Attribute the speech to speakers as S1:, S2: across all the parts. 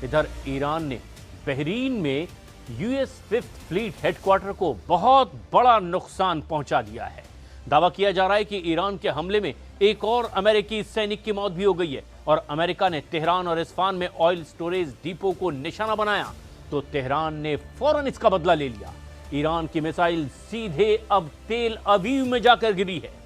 S1: इधर ईरान ने बहरीन में यूएस 5th फ्लीट हेडक्वार्टर को बहुत बड़ा नुकसान पहुंचा दिया है। दावा किया जा रहा है कि ईरान के हमले में एक और अमेरिकी सैनिक की मौत भी हो गई है और अमेरिका ने तेहरान और इस्फान में ऑयल स्टोरेज डिपो को निशाना बनाया तो तेहरान ने फौरन इसका बदला ले लिया। ईरान की मिसाइल सीधे अब तेल अवीव में जाकर गिरी है।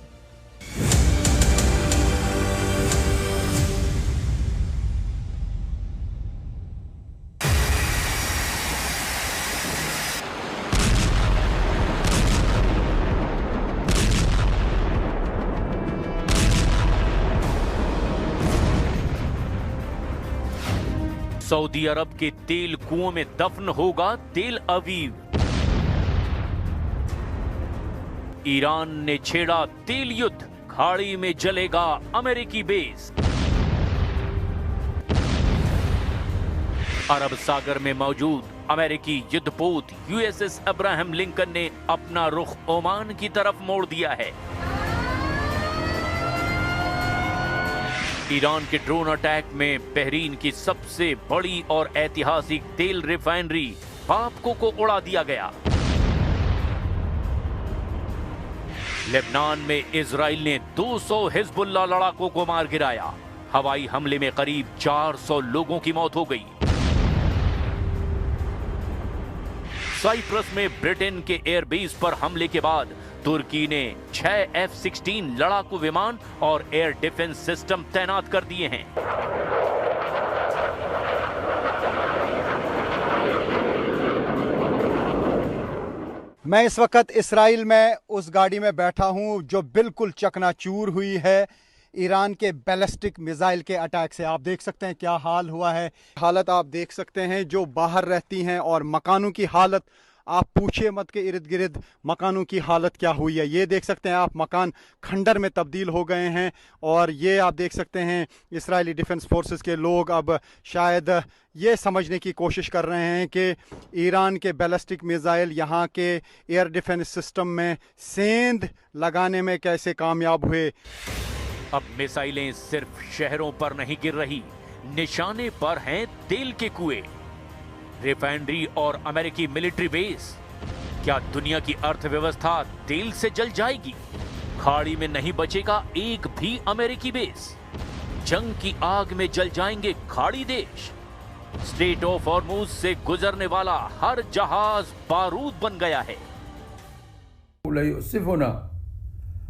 S1: सऊदी अरब के तेल कुओं में दफन होगा तेल अवीव। ईरान ने छेड़ा तेल युद्ध, खाड़ी में जलेगा अमेरिकी बेस। अरब सागर में मौजूद अमेरिकी युद्धपोत यूएसएस अब्राहम लिंकन ने अपना रुख ओमान की तरफ मोड़ दिया है। ईरान के ड्रोन अटैक में बहरीन की सबसे बड़ी और ऐतिहासिक तेल रिफाइनरी बापको को उड़ा दिया गया। लेबनान में इजराइल ने 200 हिजबुल्लाह लड़ाकों को मार गिराया। हवाई हमले में करीब 400 लोगों की मौत हो गई। साइप्रस में ब्रिटेन के एयरबेस पर हमले के बाद तुर्की ने 6 F-16 लड़ाकू विमान और एयर डिफेंस सिस्टम तैनात कर दिए हैं।
S2: मैं इस वक्त इसराइल में उस गाड़ी में बैठा हूं जो बिल्कुल चकनाचूर हुई है ईरान के बैलिस्टिक मिसाइल के अटैक से। आप देख सकते हैं क्या हाल हुआ है। हालत आप देख सकते हैं जो बाहर रहती हैं, और मकानों की हालत आप पूछिए मत के इर्द गिर्द मकानों की हालत क्या हुई है। ये देख सकते हैं आप, मकान खंडर में तब्दील हो गए हैं। और ये आप देख सकते हैं इजरायली डिफेंस फोर्सेस के लोग अब शायद ये समझने की कोशिश कर रहे हैं कि ईरान के बैलिस्टिक मिसाइल यहाँ के एयर डिफेंस सिस्टम में सेंध लगाने में कैसे कामयाब हुए।
S1: अब मिसाइलें सिर्फ शहरों पर नहीं गिर रही, निशाने पर हैं तेल के कुएं, रिफाइनरी और अमेरिकी मिलिट्री बेस। क्या दुनिया की अर्थव्यवस्था तेल से जल जाएगी? खाड़ी में नहीं बचेगा एक भी अमेरिकी बेस। जंग की आग में जल जाएंगे खाड़ी देश। स्ट्रेट ऑफ हॉर्मुज से गुजरने वाला हर जहाज बारूद बन गया है।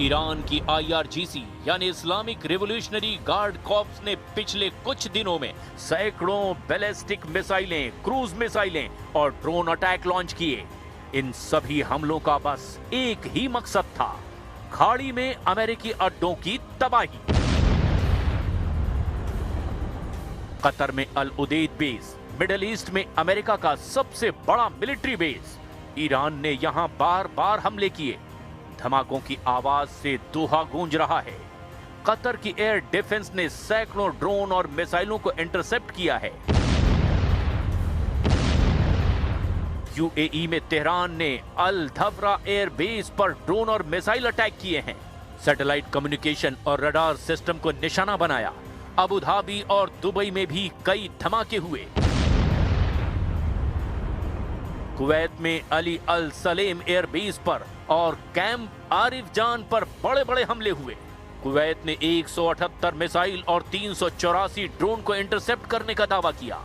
S1: ईरान की IRGC यानी इस्लामिक रिवॉल्यूशनरी गार्ड कॉर्प्स ने पिछले कुछ दिनों में सैकड़ों बैलिस्टिक मिसाइलें, क्रूज मिसाइलें और ड्रोन अटैक लॉन्च किए। इन सभी हमलों का बस एक ही मकसद था, खाड़ी में अमेरिकी अड्डों की तबाही। कतर में अल उदेद बेस, मिडिल ईस्ट में अमेरिका का सबसे बड़ा मिलिट्री बेस। ईरान ने यहां बार बार हमले किए। धमाकों की आवाज से दोहा गूंज रहा है। कतर की एयर डिफेंस ने सैकड़ों ड्रोन और मिसाइलों को इंटरसेप्ट किया है। UAE में तेहरान ने अल धवरा एयर बेस पर ड्रोन और मिसाइल अटैक किए हैं। सैटेलाइट कम्युनिकेशन और रडार सिस्टम को निशाना बनाया। अबू धाबी और दुबई में भी कई धमाके हुए। कुवैत में अली अल सलेम एयरबेस पर और कैंप आरिफ जान पर बड़े बड़े हमले हुए। कुवैत ने 178 मिसाइल और 384 ड्रोन को इंटरसेप्ट करने का दावा किया।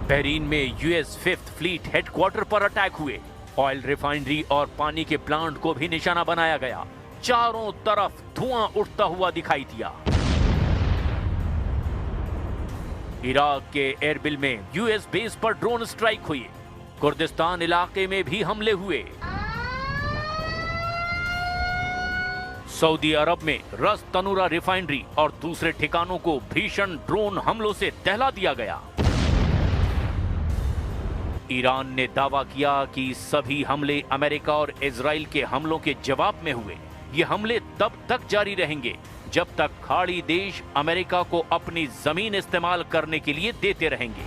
S1: बहरीन में यूएस 5th फ्लीट हेडक्वार्टर पर अटैक हुए। ऑयल रिफाइनरी और पानी के प्लांट को भी निशाना बनाया गया। चारों तरफ धुआं उठता हुआ दिखाई दिया। इराक के एरबिल में यूएस बेस पर ड्रोन स्ट्राइक हुई। कुर्दिस्तान इलाके में भी हमले हुए। सऊदी अरब में रस तनूरा रिफाइनरी और दूसरे ठिकानों को भीषण ड्रोन हमलों से दहला दिया गया। ईरान ने दावा किया कि सभी हमले अमेरिका और इजराइल के हमलों के जवाब में हुए। ये हमले तब तक जारी रहेंगे जब तक खाड़ी देश अमेरिका को अपनी जमीन इस्तेमाल करने के लिए देते रहेंगे।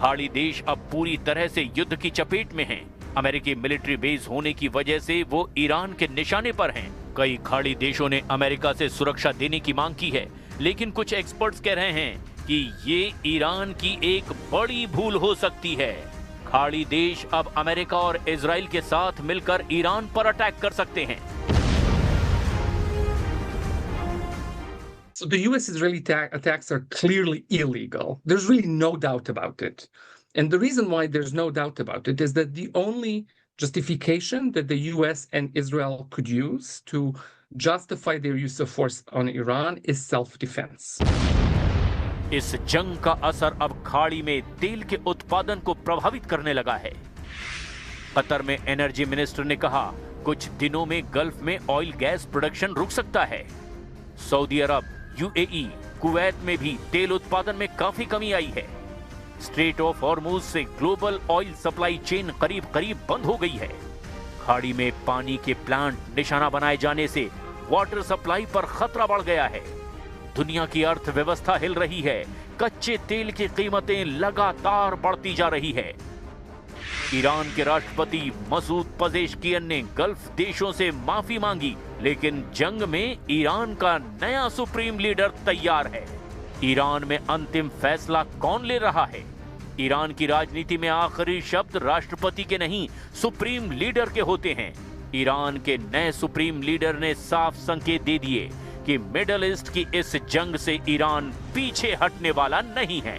S1: खाड़ी देश अब पूरी तरह से युद्ध की चपेट में हैं। अमेरिकी मिलिट्री बेस होने की वजह से वो ईरान के निशाने पर हैं। कई खाड़ी देशों ने अमेरिका से सुरक्षा देने की मांग की है, लेकिन कुछ एक्सपर्ट्स कह रहे हैं कि ये ईरान की एक बड़ी भूल हो सकती है। खाड़ी देश अब अमेरिका और इजराइल के साथ मिलकर ईरान पर अटैक कर सकते हैं।
S3: So the US-Israeli attacks are clearly illegal. There's really no doubt about it. And the reason why there's no doubt about it is that the only justification that the US and Israel could use to justify their use of force on Iran is self-defense.
S1: इस जंग का असर अब खाड़ी में तेल के उत्पादन को प्रभावित करने लगा है। कतर में एनर्जी मिनिस्टर ने कहा कुछ दिनों में गल्फ में ऑयल गैस प्रोडक्शन रुक सकता है। सऊदी अरब, यूएई, कुवैत में भी तेल उत्पादन में काफी कमी आई है। स्ट्रेट ऑफ हॉर्मुज से ग्लोबल ऑयल सप्लाई चेन करीब करीब बंद हो गई है। खाड़ी में पानी के प्लांट निशाना बनाए जाने से वाटर सप्लाई पर खतरा बढ़ गया है। दुनिया की अर्थव्यवस्था हिल रही है। कच्चे तेल की कीमतें लगातार बढ़ती जा रही है। ईरान के राष्ट्रपति मसूद पजेश्कियन ने गल्फ देशों से माफी मांगी, लेकिन जंग में ईरान का नया सुप्रीम लीडर तैयार है। ईरान में अंतिम फैसला कौन ले रहा है? ईरान की राजनीति में आखिरी शब्द राष्ट्रपति के नहीं, सुप्रीम लीडर के होते हैं। ईरान के नए सुप्रीम लीडर ने साफ संकेत दे दिए कि मिडल ईस्ट की इस जंग से ईरान पीछे हटने वाला नहीं है।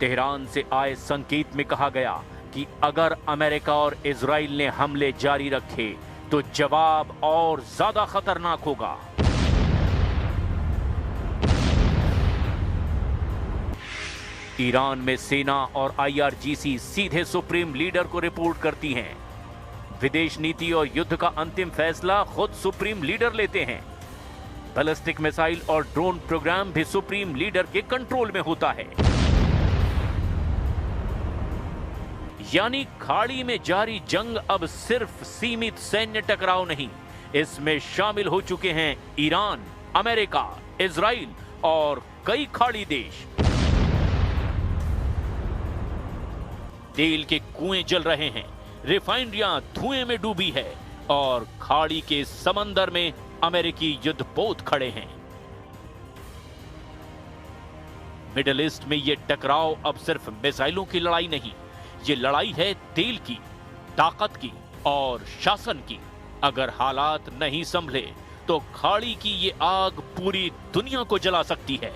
S1: तेहरान से आए संकेत में कहा गया कि अगर अमेरिका और इजराइल ने हमले जारी रखे तो जवाब और ज्यादा खतरनाक होगा। ईरान में सेना और आईआरजीसी सीधे सुप्रीम लीडर को रिपोर्ट करती हैं। विदेश नीति और युद्ध का अंतिम फैसला खुद सुप्रीम लीडर लेते हैं। बैलिस्टिक मिसाइल और ड्रोन प्रोग्राम भी सुप्रीम लीडर के कंट्रोल में होता है। यानी खाड़ी में जारी जंग अब सिर्फ सीमित सैन्य टकराव नहीं, इसमें शामिल हो चुके हैं ईरान, अमेरिका, इजराइल और कई खाड़ी देश। तेल के कुएं जल रहे हैं, रिफाइनरियां धुएं में डूबी है और खाड़ी के समंदर में अमेरिकी युद्धपोत खड़े हैं। मिडिल ईस्ट में ये टकराव अब सिर्फ मिसाइलों की लड़ाई नहीं, ये लड़ाई है तेल की, ताकत की और शासन की। अगर हालात नहीं संभले तो खाड़ी की ये आग पूरी दुनिया को जला सकती है।